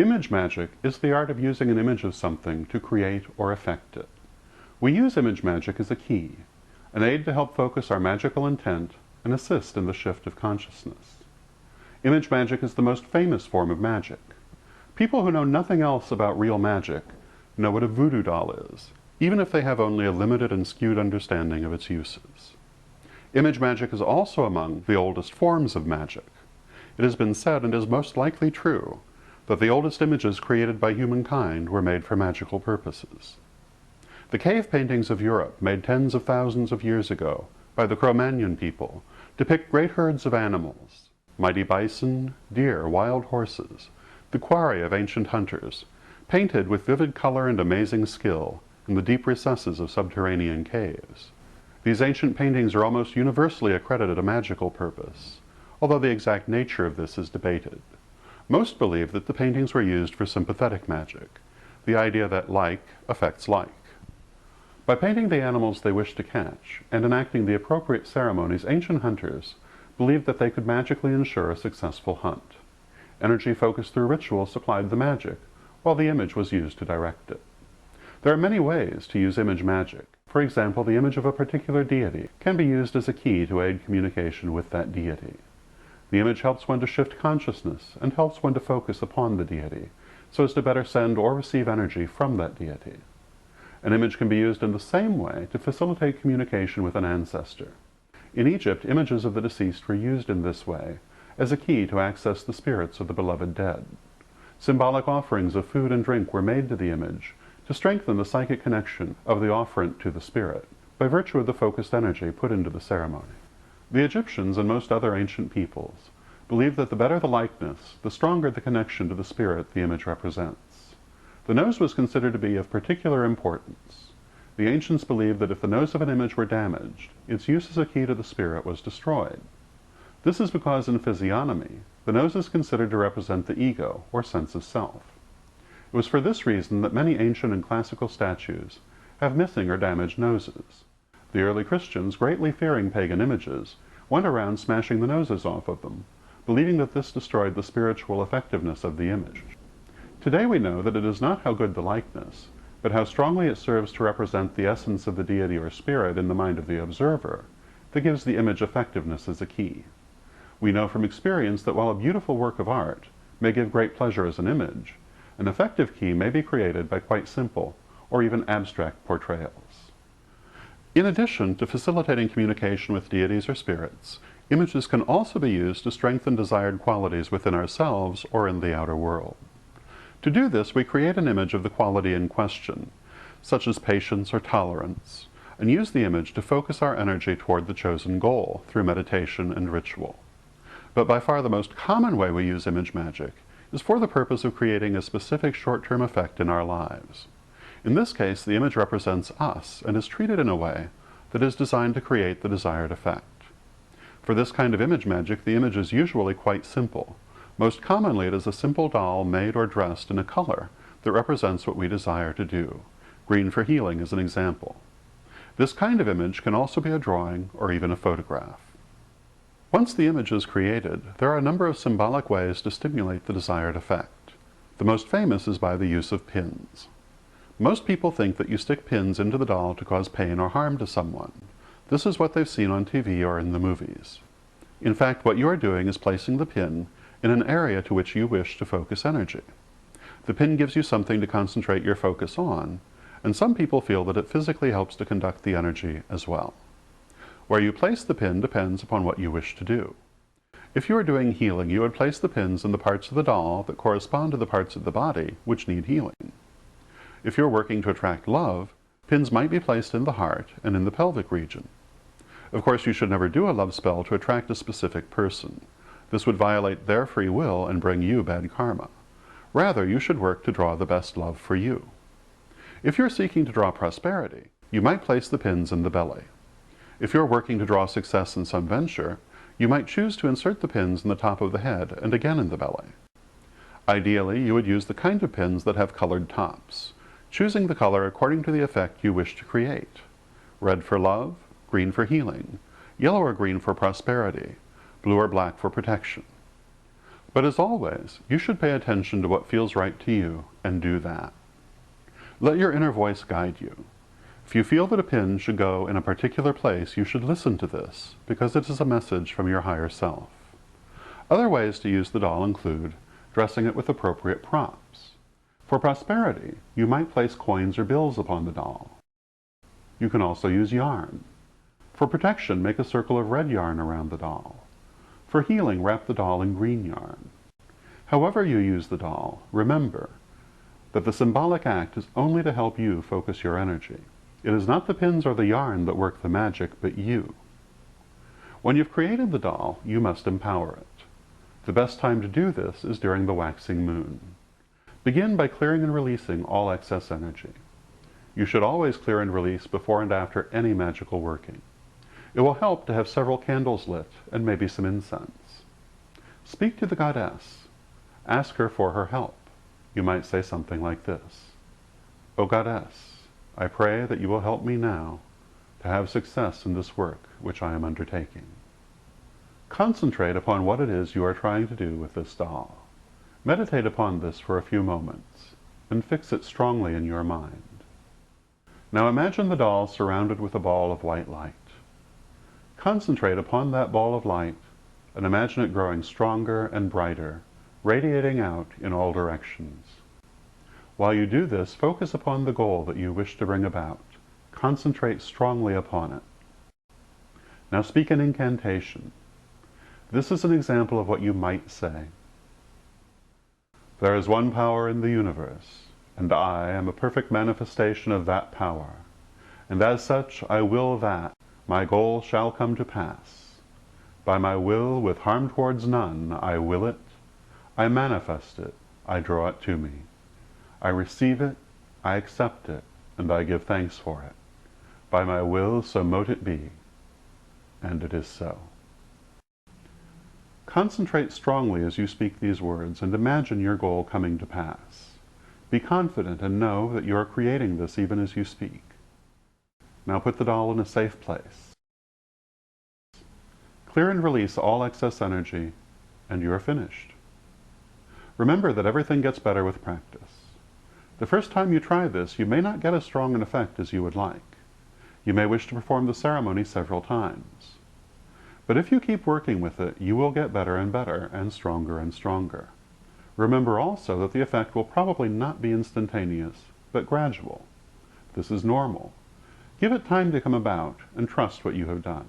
Image magic is the art of using an image of something to create or affect it. We use image magic as a key, an aid to help focus our magical intent and assist in the shift of consciousness. Image magic is the most famous form of magic. People who know nothing else about real magic know what a voodoo doll is, even if they have only a limited and skewed understanding of its uses. Image magic is also among the oldest forms of magic. It has been said, and is most likely true, that the oldest images created by humankind were made for magical purposes. The cave paintings of Europe, made tens of thousands of years ago by the Cro-Magnon people, depict great herds of animals, mighty bison, deer, wild horses, the quarry of ancient hunters, painted with vivid color and amazing skill in the deep recesses of subterranean caves. These ancient paintings are almost universally accredited a magical purpose, although the exact nature of this is debated. Most believe that the paintings were used for sympathetic magic, the idea that like affects like. By painting the animals they wished to catch and enacting the appropriate ceremonies, ancient hunters believed that they could magically ensure a successful hunt. Energy focused through ritual supplied the magic, while the image was used to direct it. There are many ways to use image magic. For example, the image of a particular deity can be used as a key to aid communication with that deity. The image helps one to shift consciousness and helps one to focus upon the deity, so as to better send or receive energy from that deity. An image can be used in the same way to facilitate communication with an ancestor. In Egypt, images of the deceased were used in this way as a key to access the spirits of the beloved dead. Symbolic offerings of food and drink were made to the image to strengthen the psychic connection of the offerant to the spirit, by virtue of the focused energy put into the ceremony. The Egyptians and most other ancient peoples believed that the better the likeness, the stronger the connection to the spirit the image represents. The nose was considered to be of particular importance. The ancients believed that if the nose of an image were damaged, its use as a key to the spirit was destroyed. This is because in physiognomy, the nose is considered to represent the ego, or sense of self. It was for this reason that many ancient and classical statues have missing or damaged noses. The early Christians, greatly fearing pagan images, went around smashing the noses off of them, believing that this destroyed the spiritual effectiveness of the image. Today we know that it is not how good the likeness, but how strongly it serves to represent the essence of the deity or spirit in the mind of the observer, that gives the image effectiveness as a key. We know from experience that while a beautiful work of art may give great pleasure as an image, an effective key may be created by quite simple or even abstract portrayals. In addition to facilitating communication with deities or spirits, images can also be used to strengthen desired qualities within ourselves or in the outer world. To do this, we create an image of the quality in question, such as patience or tolerance, and use the image to focus our energy toward the chosen goal through meditation and ritual. But by far the most common way we use image magic is for the purpose of creating a specific short-term effect in our lives. In this case, the image represents us and is treated in a way that is designed to create the desired effect. For this kind of image magic, the image is usually quite simple. Most commonly, it is a simple doll made or dressed in a color that represents what we desire to do. Green for healing is an example. This kind of image can also be a drawing or even a photograph. Once the image is created, there are a number of symbolic ways to stimulate the desired effect. The most famous is by the use of pins. Most people think that you stick pins into the doll to cause pain or harm to someone. This is what they've seen on TV or in the movies. In fact, what you are doing is placing the pin in an area to which you wish to focus energy. The pin gives you something to concentrate your focus on, and some people feel that it physically helps to conduct the energy as well. Where you place the pin depends upon what you wish to do. If you are doing healing, you would place the pins in the parts of the doll that correspond to the parts of the body which need healing. If you're working to attract love, pins might be placed in the heart and in the pelvic region. Of course, you should never do a love spell to attract a specific person. This would violate their free will and bring you bad karma. Rather, you should work to draw the best love for you. If you're seeking to draw prosperity, you might place the pins in the belly. If you're working to draw success in some venture, you might choose to insert the pins in the top of the head and again in the belly. Ideally, you would use the kind of pins that have colored tops, choosing the color according to the effect you wish to create. Red for love, green for healing, yellow or green for prosperity, blue or black for protection. But as always, you should pay attention to what feels right to you and do that. Let your inner voice guide you. If you feel that a pin should go in a particular place, you should listen to this, because it is a message from your higher self. Other ways to use the doll include dressing it with appropriate props. For prosperity, you might place coins or bills upon the doll. You can also use yarn. For protection, make a circle of red yarn around the doll. For healing, wrap the doll in green yarn. However you use the doll, remember that the symbolic act is only to help you focus your energy. It is not the pins or the yarn that work the magic, but you. When you've created the doll, you must empower it. The best time to do this is during the waxing moon. Begin by clearing and releasing all excess energy. You should always clear and release before and after any magical working. It will help to have several candles lit and maybe some incense. Speak to the goddess. Ask her for her help. You might say something like this: "O goddess, I pray that you will help me now to have success in this work which I am undertaking." Concentrate upon what it is you are trying to do with this doll. Meditate upon this for a few moments and fix it strongly in your mind. Now imagine the doll surrounded with a ball of white light. Concentrate upon that ball of light and imagine it growing stronger and brighter, radiating out in all directions. While you do this, focus upon the goal that you wish to bring about. Concentrate strongly upon it. Now speak an incantation. This is an example of what you might say. There is one power in the universe, and I am a perfect manifestation of that power. And as such, I will that my goal shall come to pass. By my will, with harm towards none, I will it, I manifest it, I draw it to me. I receive it, I accept it, and I give thanks for it. By my will, so mote it be. And it is so. Concentrate strongly as you speak these words and imagine your goal coming to pass. Be confident and know that you are creating this even as you speak. Now put the doll in a safe place. Clear and release all excess energy, and you are finished. Remember that everything gets better with practice. The first time you try this, you may not get as strong an effect as you would like. You may wish to perform the ceremony several times. But if you keep working with it, you will get better and stronger and stronger. Remember also that the effect will probably not be instantaneous, but gradual. This is normal. Give it time to come about and trust what you have done.